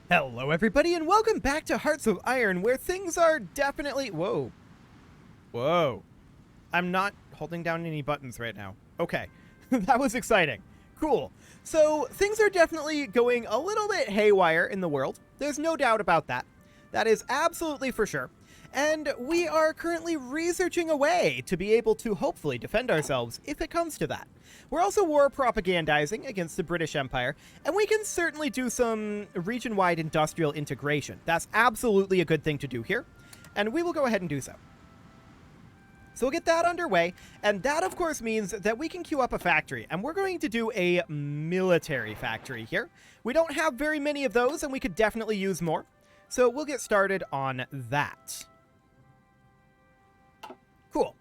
Hello everybody and welcome back to Hearts of Iron, where things are definitely... Whoa. I'm not holding down any buttons right now. Okay. That was exciting. Cool. So, things are definitely going a little bit haywire in the world. There's no doubt about that. That is absolutely for sure. And we are currently researching a way to be able to hopefully defend ourselves if it comes to that. We're also war propagandizing against the British Empire, and we can certainly do some region-wide industrial integration. That's absolutely a good thing to do here, and we will go ahead and do so. So we'll get that underway, and that of course means that we can queue up a factory, and we're going to do a military factory here. We don't have very many of those, and we could definitely use more. So we'll get started on that. Cool.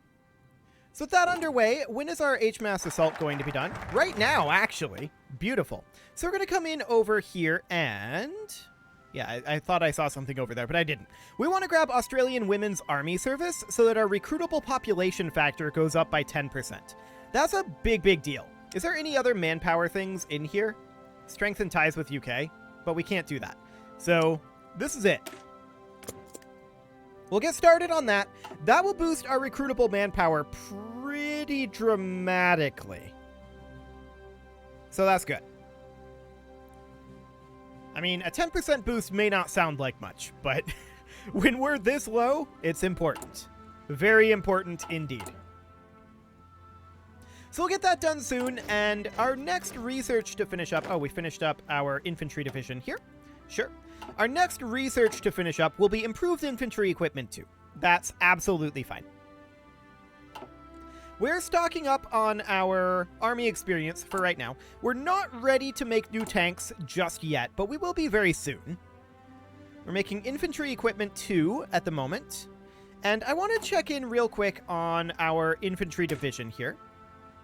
So with that underway, when is our HMAS assault going to be done? Right now, actually. Beautiful. So we're going to come in over here and... Yeah, I thought I saw something over there, but I didn't. We want to grab Australian Women's Army Service so that our recruitable population factor goes up by 10%. That's a big deal. Is there any other manpower things in here? Strengthen ties with UK, but we can't do that. So this is it. We'll get started on that. That will boost our recruitable manpower pretty dramatically. So that's good. I mean, a 10% boost may not sound like much, but when we're this low, it's important. Very important indeed. So we'll get that done soon, and our next research to finish up... Oh, we finished up our infantry division here. Sure. Our next research to finish up will be improved infantry equipment too. That's absolutely fine. We're stocking up on our army experience for right now. We're not ready to make new tanks just yet, but we will be very soon. We're making infantry equipment 2 at the moment. And I want to check in real quick on our infantry division here.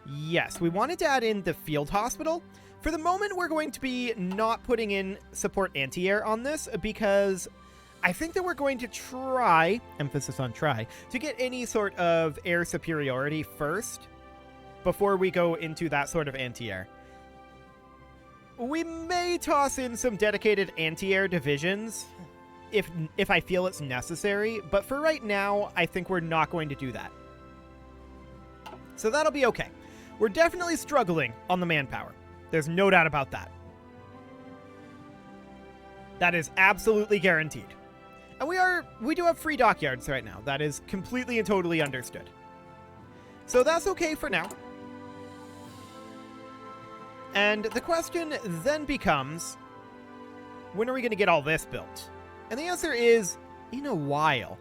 Yes, we wanted to add in the field hospital. For the moment, we're going to be not putting in support anti-air on this because I think that we're going to try, emphasis on try, to get any sort of air superiority first before we go into that sort of anti-air. We may toss in some dedicated anti-air divisions if I feel it's necessary, but for right now, I think we're not going to do that. So that'll be okay. We're definitely struggling on the manpower. There's no doubt about that. That is absolutely guaranteed. And we do have free dockyards right now. That is completely and totally understood. So that's okay for now. And the question then becomes, when are we going to get all this built? And the answer is, in a while.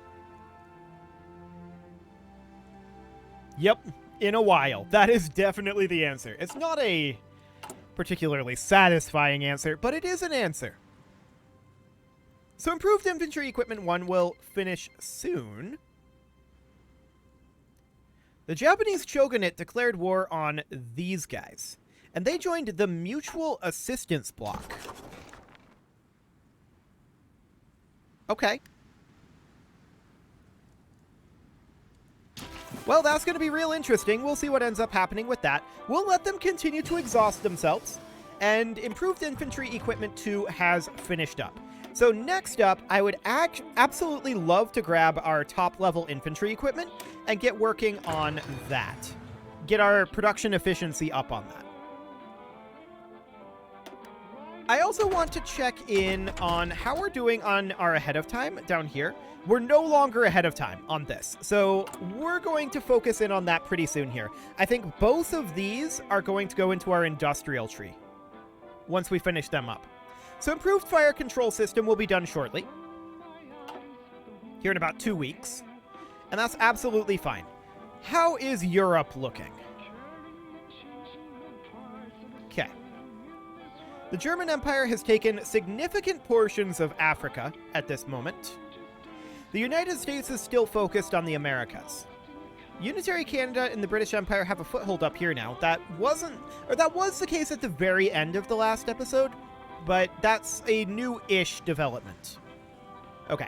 Yep, in a while. That is definitely the answer. It's not a particularly satisfying answer, but it is an answer. So improved infantry equipment 1 will finish soon. The Japanese shogunate declared war on these guys, and they joined the Mutual Assistance Bloc. Okay. Well, that's going to be real interesting. We'll see what ends up happening with that. We'll let them continue to exhaust themselves. And improved infantry equipment 2 has finished up. So next up, I would absolutely love to grab our top-level infantry equipment and get working on that. Get our production efficiency up on that. I also want to check in on how we're doing on our ahead of time down here. We're no longer ahead of time on this, so we're going to focus in on that pretty soon here. I think both of these are going to go into our industrial tree once we finish them up. So improved fire control system will be done shortly, here in about 2 weeks, and that's absolutely fine. How is Europe looking? Okay. The German Empire has taken significant portions of Africa at this moment. The United States is still focused on the Americas. Unitary Canada and the British Empire have a foothold up here now. That was the case at the very end of the last episode, but that's a new-ish development. Okay.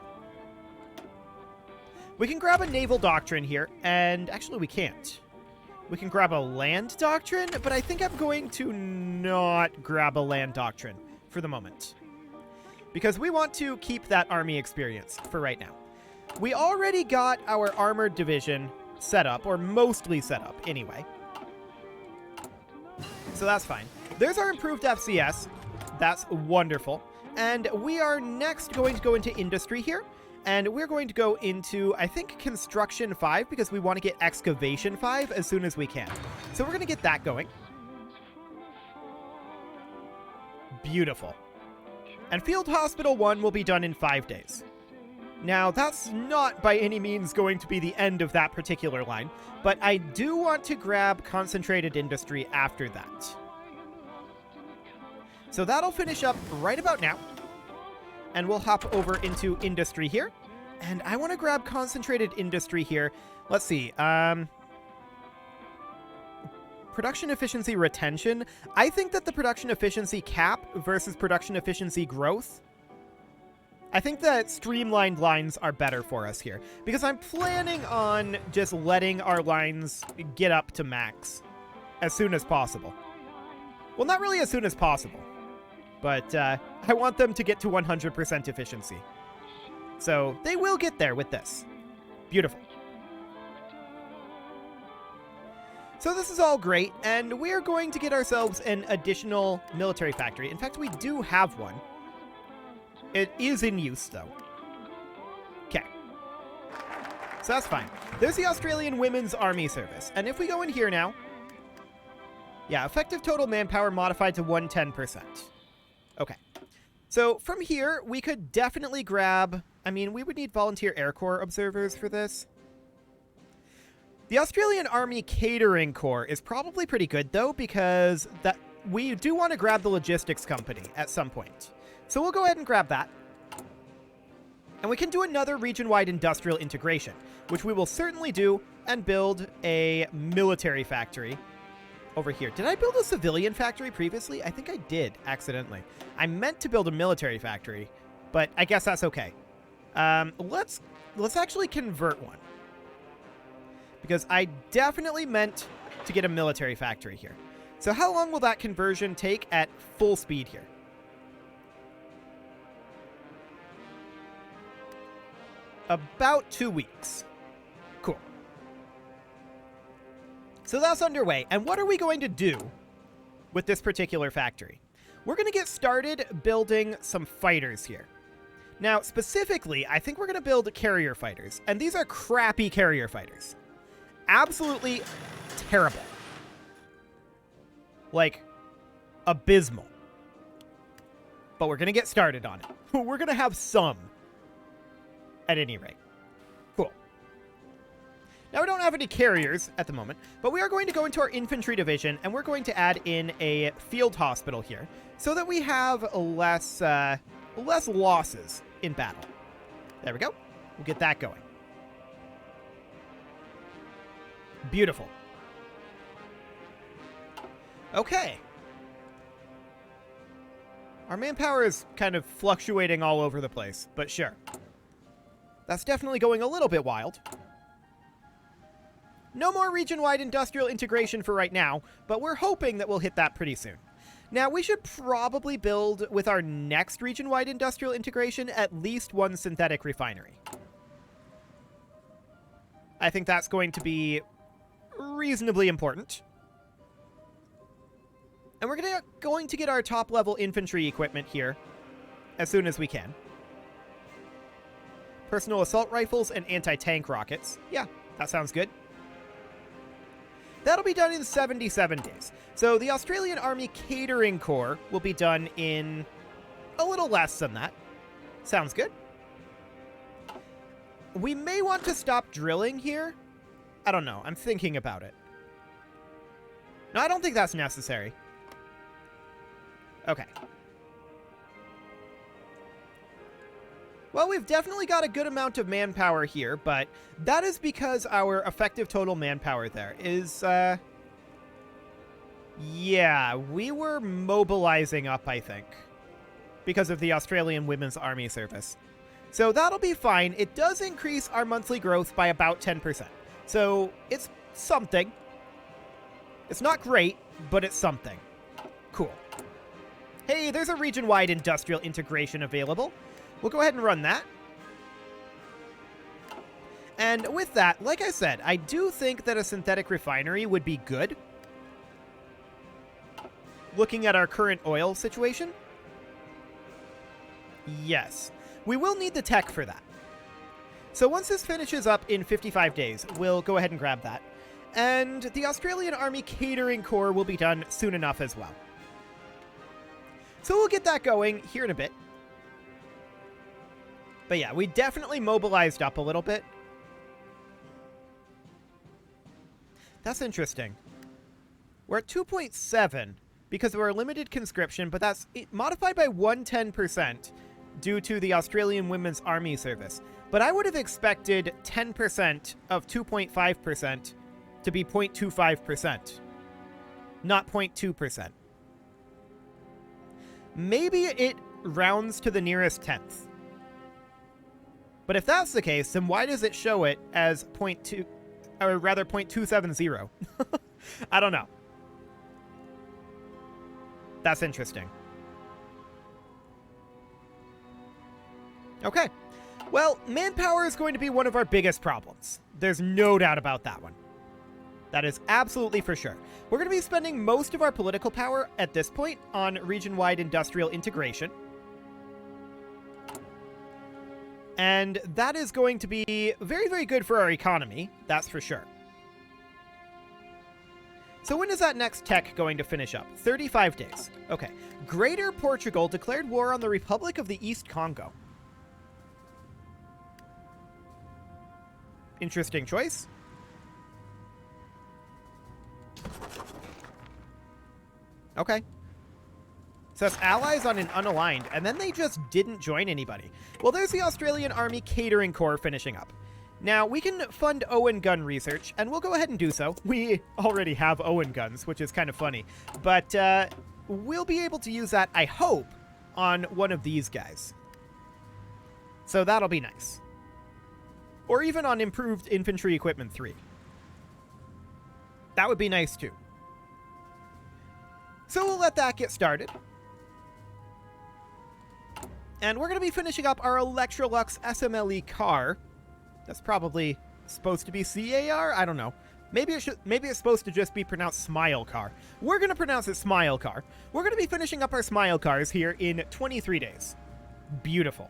We can grab a naval doctrine here, and actually we can't. We can grab a land doctrine, but I think I'm going to not grab a land doctrine for the moment. because we want to keep that army experience for right now. We already got our armored division set up, or mostly set up anyway. So that's fine. There's our improved FCS. That's wonderful. And we are next going to go into industry here. And we're going to go into, I think, construction 5, because we want to get excavation 5 as soon as we can. So we're going to get that going. Beautiful. And Field Hospital 1 will be done in 5 days. Now, that's not by any means going to be the end of that particular line, but I do want to grab concentrated industry after that. So that'll finish up right about now. And we'll hop over into industry here. And I want to grab concentrated industry here. Let's see. Production efficiency retention. I think that the production efficiency cap versus production efficiency growth, I think that streamlined lines are better for us here, because I'm planning on just letting our lines get up to max as soon as possible. Well, not really as soon as possible, but I want them to get to 100% efficiency. So they will get there with this. Beautiful. So this is all great, and we're going to get ourselves an additional military factory. In fact, we do have one. It is in use, though. Okay. So that's fine. There's the Australian Women's Army Service. And if we go in here now... Yeah, effective total manpower modified to 110%. Okay. So from here, we could definitely grab... I mean, we would need volunteer Air Corps observers for this. The Australian Army Catering Corps is probably pretty good, though, because that we do want to grab the logistics company at some point. So we'll go ahead and grab that. And we can do another region-wide industrial integration, which we will certainly do, and build a military factory over here. Did I build a civilian factory previously? I think I did, accidentally. I meant to build a military factory, but I guess that's okay. Let's actually convert one, because I definitely meant to get a military factory here. So how long will that conversion take at full speed here? About 2 weeks. Cool. So that's underway. And what are we going to do with this particular factory? We're going to get started building some fighters here. Now, specifically, I think we're going to build carrier fighters. And these are crappy carrier fighters. Absolutely terrible. Like, abysmal. But we're going to get started on it. We're going to have some. At any rate. Cool. Now, we don't have any carriers at the moment, but we are going to go into our infantry division, and we're going to add in a field hospital here, so that we have less losses in battle. There we go. We'll get that going. Beautiful. Okay. Our manpower is kind of fluctuating all over the place, but sure. That's definitely going a little bit wild. No more region-wide industrial integration for right now, but we're hoping that we'll hit that pretty soon. Now, we should probably build, with our next region-wide industrial integration, at least one synthetic refinery. I think that's going to be reasonably important. And we're going to get our top-level infantry equipment here as soon as we can. Personal assault rifles and anti-tank rockets. Yeah, that sounds good. That'll be done in 77 days. So the Australian Army Catering Corps will be done in a little less than that. Sounds good. We may want to stop drilling here. I don't know. I'm thinking about it. No, I don't think that's necessary. Okay. Well, we've definitely got a good amount of manpower here, but that is because our effective total manpower there is, yeah, we were mobilizing up, I think, because of the Australian Women's Army Service. So that'll be fine. It does increase our monthly growth by about 10%. So it's something. It's not great, but it's something. Cool. Hey, there's a region-wide industrial integration available. We'll go ahead and run that. And with that, like I said, I do think that a synthetic refinery would be good. Looking at our current oil situation. Yes. We will need the tech for that. So once this finishes up in 55 days, we'll go ahead and grab that. And the Australian Army Catering Corps will be done soon enough as well. So we'll get that going here in a bit. But yeah, we definitely mobilized up a little bit. That's interesting. We're at 2.7 because of our limited conscription, but that's modified by 110% due to the Australian Women's Army Service. But I would have expected 10% of 2.5% to be 0.25%, not 0.2%. Maybe it rounds to the nearest tenth. But if that's the case, then why does it show it as 0.2, or rather 0.270? I don't know. That's interesting. Okay. Well, manpower is going to be one of our biggest problems. There's no doubt about that one. That is absolutely for sure. We're going to be spending most of our political power at this point on region-wide industrial integration. And that is going to be very, very good for our economy. That's for sure. So when is that next tech going to finish up? 35 days. Okay. Greater Portugal declared war on the Republic of the East Congo. Interesting choice. Okay. Says allies on an unaligned, and then they just didn't join anybody. Well, there's the Australian Army Catering Corps finishing up. Now, we can fund Owen gun research, and we'll go ahead and do so. We already have Owen guns, which is kind of funny. But we'll be able to use that, I hope, on one of these guys. So that'll be nice. Or even on Improved Infantry Equipment 3. That would be nice, too. So we'll let that get started. And we're going to be finishing up our Electrolux SMLE car. That's probably supposed to be CAR? I don't know. Maybe it's supposed to just be pronounced Smile Car. We're going to pronounce it Smile Car. We're going to be finishing up our Smile Cars here in 23 days. Beautiful.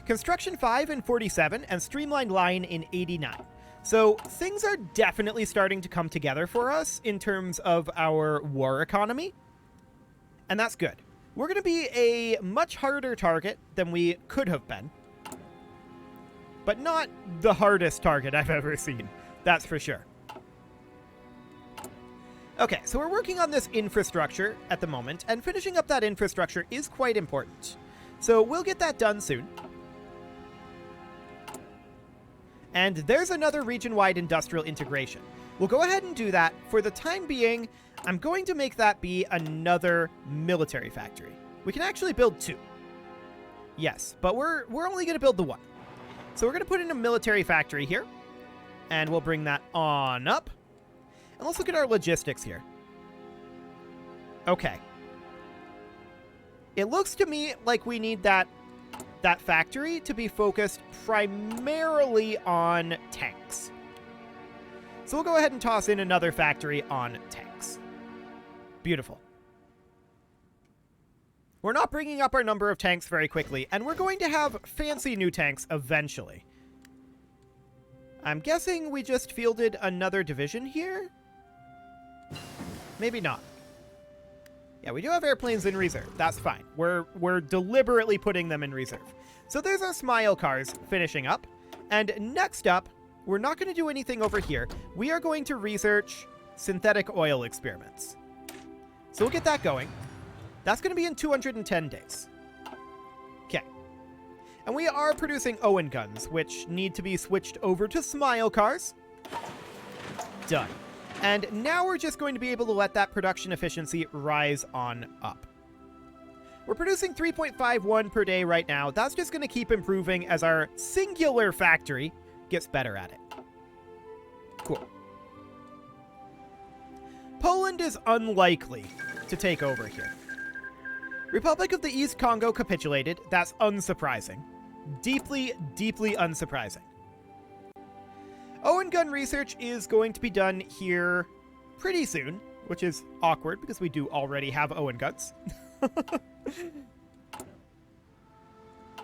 Construction 5 in 47 and Streamlined Line in 89. So things are definitely starting to come together for us in terms of our war economy. And that's good. We're going to be a much harder target than we could have been. But not the hardest target I've ever seen. That's for sure. Okay, so we're working on this infrastructure at the moment, and finishing up that infrastructure is quite important. So we'll get that done soon. And there's another region-wide industrial integration. We'll go ahead and do that. For the time being, I'm going to make that be another military factory. We can actually build 2. Yes, but we're only going to build the 1. So we're going to put in a military factory here. And we'll bring that on up. And let's look at our logistics here. Okay. It looks to me like we need that factory to be focused primarily on tanks. So we'll go ahead and toss in another factory on tanks. Beautiful. We're not bringing up our number of tanks very quickly, and we're going to have fancy new tanks eventually. I'm guessing we just fielded another division here? Maybe not. Yeah, we do have airplanes in reserve. That's fine. We're deliberately putting them in reserve. So there's our Smile Cars finishing up. And next up, we're not going to do anything over here. We are going to research synthetic oil experiments. So we'll get that going. That's going to be in 210 days. Okay. And we are producing Owen guns, which need to be switched over to Smile Cars. Done. And now we're just going to be able to let that production efficiency rise on up. We're producing 3.51 per day right now. That's just going to keep improving as our singular factory gets better at it. Cool. Poland is unlikely to take over here. Republic of the East Congo capitulated. That's unsurprising. Deeply, deeply unsurprising. Owen gun research is going to be done here pretty soon, which is awkward because we do already have Owen guns.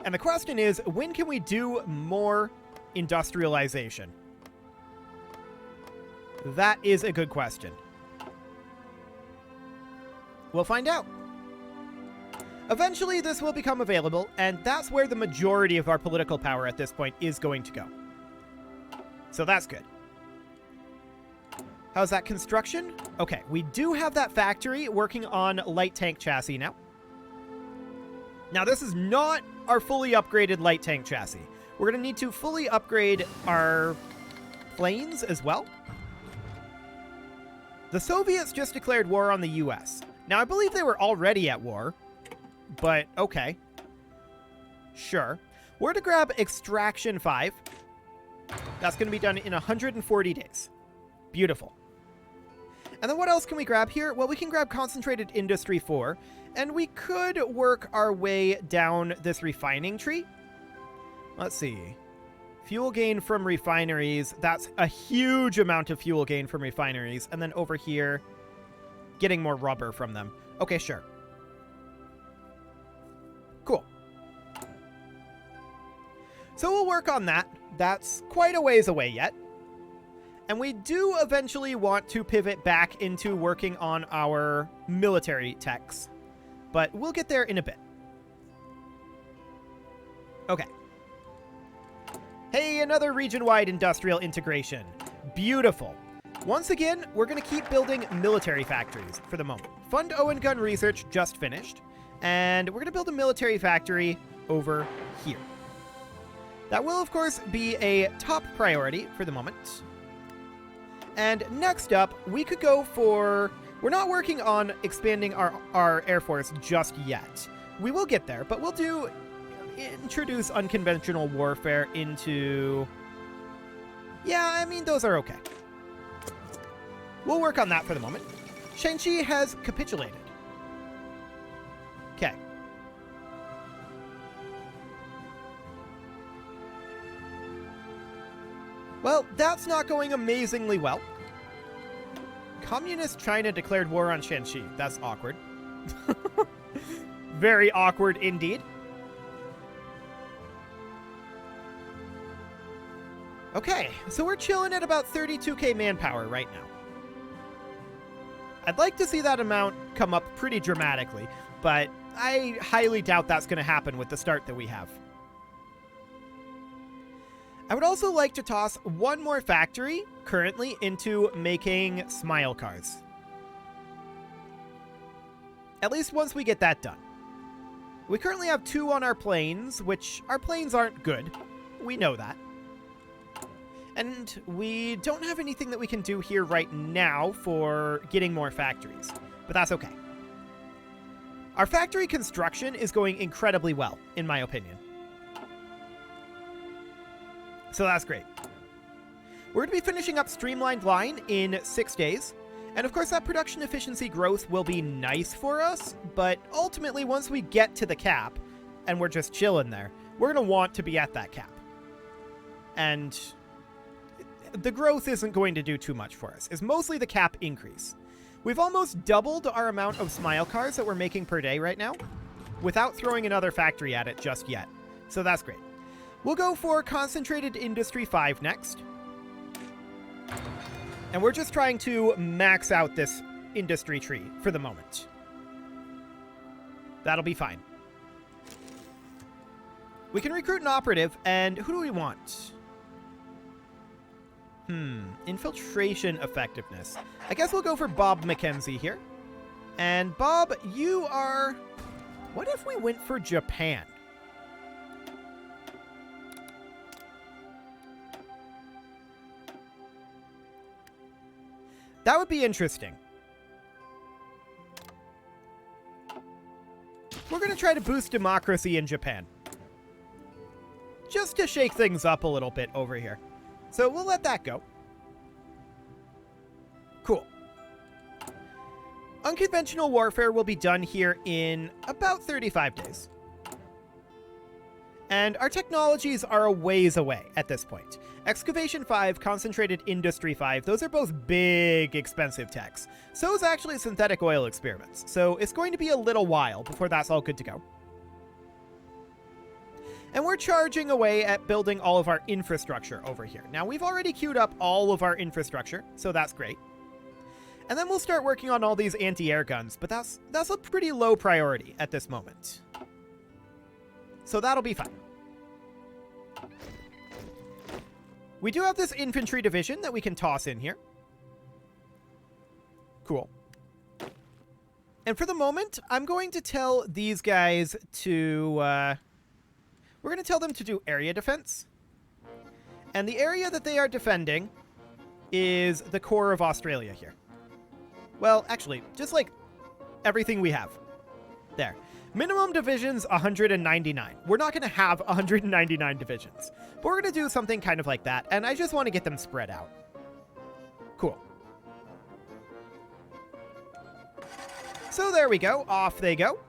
And the question is, when can we do more industrialization? That is a good question. We'll find out. Eventually, this will become available, and that's where the majority of our political power at this point is going to go. So that's good. How's that construction? Okay, we do have that factory working on light tank chassis now. Now, this is not our fully upgraded light tank chassis. We're going to need to fully upgrade our planes as well. The Soviets just declared war on the US. Now, I believe they were already at war, but okay. Sure. We're to grab Extraction 5. That's going to be done in 140 days. Beautiful. And then what else can we grab here? Well, we can grab Concentrated Industry 4, and we could work our way down this refining tree. Let's see. Fuel gain from refineries. That's a huge amount of fuel gain from refineries. And then over here, getting more rubber from them. Okay, sure. Cool. So we'll work on that. That's quite a ways away yet. And we do eventually want to pivot back into working on our military techs. But we'll get there in a bit. Okay. Hey, another region-wide industrial integration. Beautiful. Once again, we're going to keep building military factories for the moment. Fund Owen gun research just finished. And we're going to build a military factory over here. That will, of course, be a top priority for the moment. And next up, we could go for... We're not working on expanding our Air Force just yet. We will get there, but we'll do... introduce unconventional warfare into... Yeah, I mean, those are okay. We'll work on that for the moment. Shanxi has capitulated. Okay. Well, that's not going amazingly well. Communist China declared war on Shanxi. That's awkward. Very awkward indeed. Okay, so we're chilling at about 32k manpower right now. I'd like to see that amount come up pretty dramatically, but I highly doubt that's going to happen with the start that we have. I would also like to toss one more factory currently into making smile cars. At least once we get that done. We currently have 2 on our planes, which our planes aren't good. We know that. And we don't have anything that we can do here right now for getting more factories, but that's okay. Our factory construction is going incredibly well, in my opinion. So that's great. We're going to be finishing up Streamlined Line in 6 days. And of course, that production efficiency growth will be nice for us, but ultimately, once we get to the cap, and we're just chilling there, we're going to want to be at that cap. And the growth isn't going to do too much for us. It's mostly the cap increase. We've almost doubled our amount of smile cars that we're making per day right now without throwing another factory at it just yet. So that's great. We'll go for Concentrated Industry 5 next. And we're just trying to max out this industry tree for the moment. That'll be fine. We can recruit an operative, and who do we want? Infiltration effectiveness. I guess we'll go for Bob McKenzie here. And Bob, you are... What if we went for Japan? That would be interesting. We're going to try to boost democracy in Japan. Just to shake things up a little bit over here. So we'll let that go. Cool. Unconventional warfare will be done here in about 35 days. And our technologies are a ways away at this point. Excavation 5, Concentrated Industry 5, those are both big, expensive techs. So is actually synthetic oil experiments. So it's going to be a little while before that's all good to go. And we're charging away at building all of our infrastructure over here. Now, we've already queued up all of our infrastructure, so that's great. And then we'll start working on all these anti-air guns, but that's a pretty low priority at this moment. So that'll be fine. We do have this infantry division that we can toss in here. Cool. And for the moment, I'm going to tell these guys to... we're going to tell them to do area defense. And the area that they are defending is the core of Australia here. Well, actually, just like everything we have. There. Minimum divisions, 199. We're not going to have 199 divisions. But we're going to do something kind of like that. And I just want to get them spread out. Cool. So there we go. Off they go.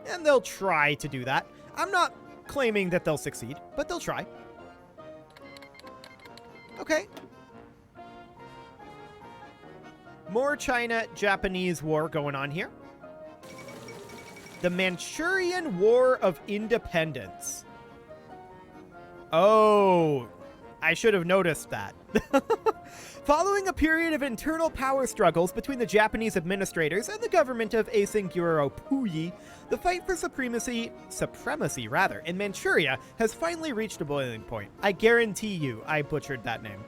And they'll try to do that. I'm not claiming that they'll succeed, but they'll try. Okay. More China-Japanese war going on here. The Manchurian War of Independence. Oh, I should have noticed that. Following a period of internal power struggles between the Japanese administrators and the government of Asinguro Puyi, the fight for supremacy in Manchuria has finally reached a boiling point. I guarantee you I butchered that name.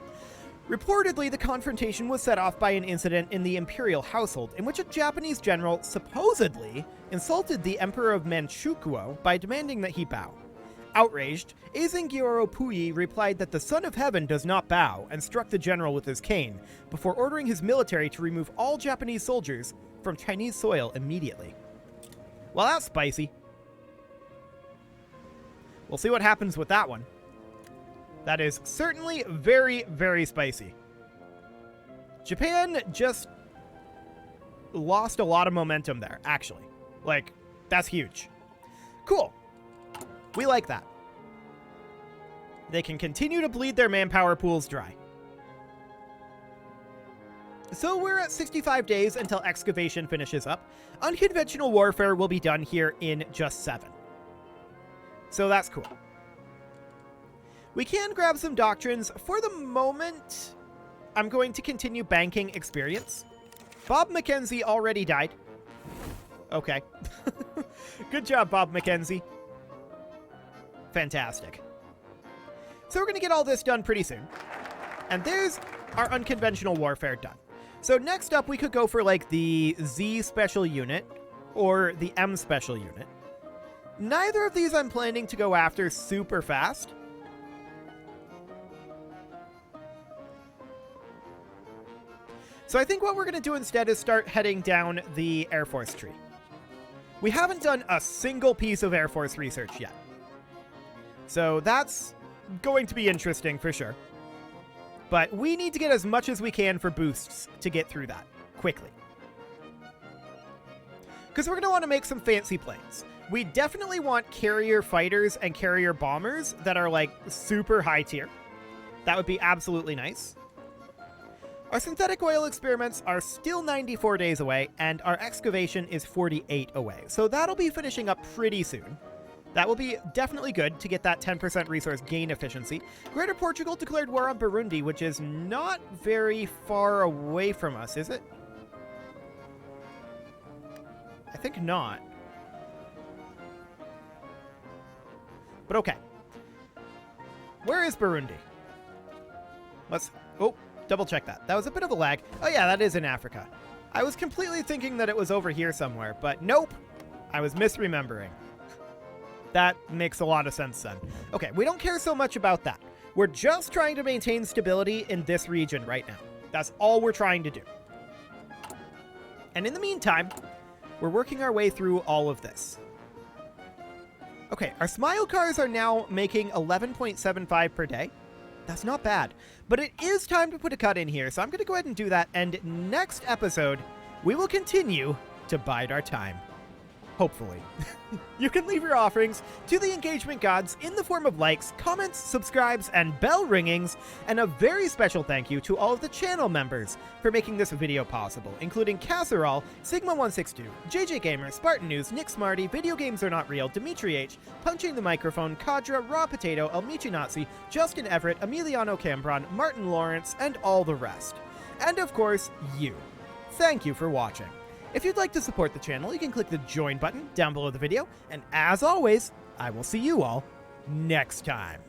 Reportedly, the confrontation was set off by an incident in the imperial household in which a Japanese general supposedly insulted the Emperor of Manchukuo by demanding that he bow. Outraged, Asinguro Puyi replied that the Son of Heaven does not bow and struck the general with his cane before ordering his military to remove all Japanese soldiers from Chinese soil immediately. Well, that's spicy. We'll see what happens with that one. That is certainly very, very spicy. Japan just lost a lot of momentum there, actually. Like, that's huge. Cool. We like that. They can continue to bleed their manpower pools dry. So we're at 65 days until excavation finishes up. Unconventional warfare will be done here in just 7. So that's cool. We can grab some doctrines. For the moment, I'm going to continue banking experience. Bob McKenzie already died. Okay. Good job, Bob McKenzie. Fantastic. So we're going to get all this done pretty soon. And there's our unconventional warfare done. So next up, we could go for like the Z special unit or the M special unit. Neither of these I'm planning to go after super fast. So I think what we're going to do instead is start heading down the Air Force tree. We haven't done a single piece of Air Force research yet. So that's going to be interesting for sure. But we need to get as much as we can for boosts to get through that quickly. Because we're going to want to make some fancy planes. We definitely want carrier fighters and carrier bombers that are like super high tier. That would be absolutely nice. Our synthetic oil experiments are still 94 days away, and our excavation is 48 away. So that'll be finishing up pretty soon. That will be definitely good to get that 10% resource gain efficiency. Greater Portugal declared war on Burundi, which is not very far away from us, is it? I think not. But okay. Where is Burundi? Let's... Oh, double check that. That was a bit of a lag. Oh yeah, that is in Africa. I was completely thinking that it was over here somewhere, but nope. I was misremembering. That makes a lot of sense then. Okay, we don't care so much about that. We're just trying to maintain stability in this region right now. That's all we're trying to do. And in the meantime, we're working our way through all of this. Okay, our smile cars are now making 11.75 per day. That's not bad. But it is time to put a cut in here, so I'm going to go ahead and do that. And next episode, we will continue to bide our time. Hopefully. You can leave your offerings to the engagement gods in the form of likes, comments, subscribes, and bell ringings, and a very special thank you to all of the channel members for making this video possible, including Casserole, Sigma162, JJ Gamer, Spartan News, Nick Smarty, Video Games Are Not Real, Dimitri H, Punching the Microphone, Kadra, Raw Potato, Elmichi Nazi, Justin Everett, Emiliano Cambron, Martin Lawrence, and all the rest. And of course, you. Thank you for watching. If you'd like to support the channel, you can click the join button down below the video, and as always, I will see you all next time.